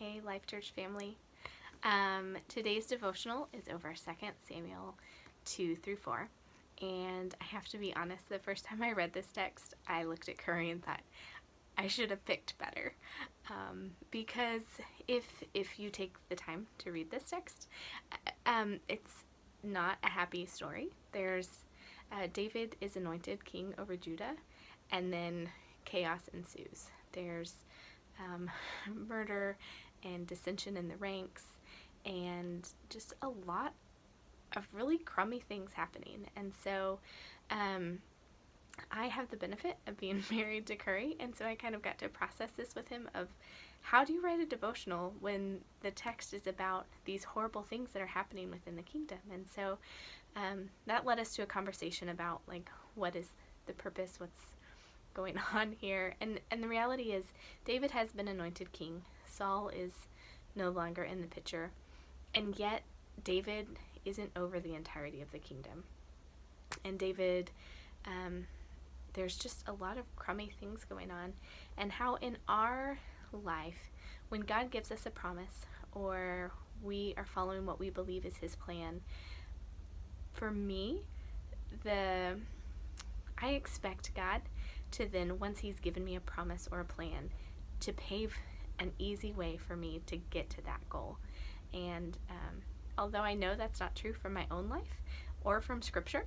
Hey, Life Church family. Today's devotional is over 2 Samuel 2 through 4. And I have to be honest, the first time I read this text, I looked at Curry and thought, I should have picked better. Because if you take the time to read this text, it's not a happy story. There's David is anointed king over Judah, and then chaos ensues. There's murder and dissension in the ranks, and just a lot of really crummy things happening. And so I have the benefit of being married to Curry, and so I kind of got to process this with him of how do you write a devotional when the text is about these horrible things that are happening within the kingdom. And so that led us to a conversation about like what is the purpose, what's going on here. And the reality is David has been anointed king. Saul is no longer in the picture. And yet David isn't over the entirety of the kingdom. And David, there's just a lot of crummy things going on. And how in our life, when God gives us a promise or we are following what we believe is his plan, for me, I expect God to then, once he's given me a promise or a plan, to pave an easy way for me to get to that goal. And although I know that's not true from my own life or from scripture,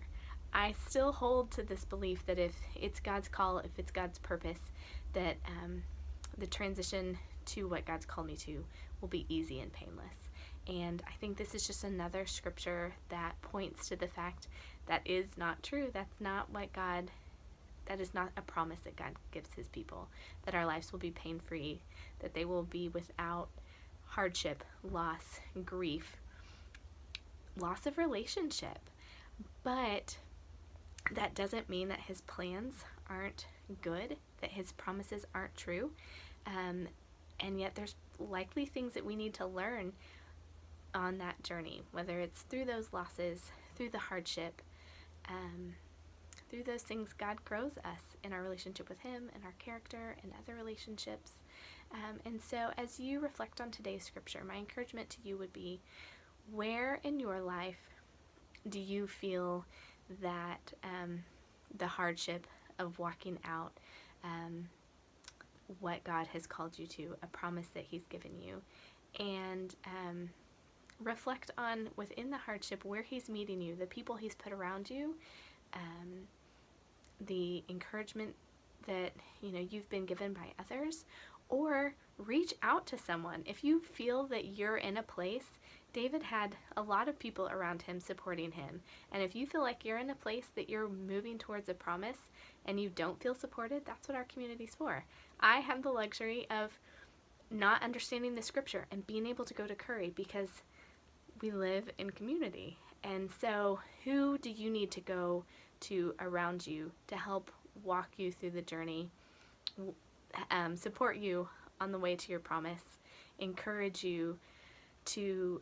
I still hold to this belief that if it's God's call, if it's God's purpose, that the transition to what God's called me to will be easy and painless. And I think this is just another scripture that points to the fact that is not true. That's not what God, that is not a promise that God gives his people, that our lives will be pain-free, that they will be without hardship, loss, grief, loss of relationship. But that doesn't mean that his plans aren't good, that his promises aren't true. And yet there's likely things that we need to learn on that journey, whether it's through those losses, through the hardship, through those things. God grows us in our relationship with him and our character and other relationships. And so as you reflect on today's scripture, my encouragement to you would be, where in your life do you feel that the hardship of walking out what God has called you to, a promise that he's given you, and reflect on within the hardship where he's meeting you, the people he's put around you, the encouragement that you've been given by others, or reach out to someone. If you feel that you're in a place, David had a lot of people around him supporting him, and if you feel like you're in a place that you're moving towards a promise and you don't feel supported, that's what our community's for. I have the luxury of not understanding the scripture and being able to go to Curry because we live in community. And so who do you need to go to around you to help walk you through the journey, support you on the way to your promise, encourage you to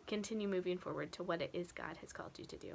continue moving forward to what it is God has called you to do?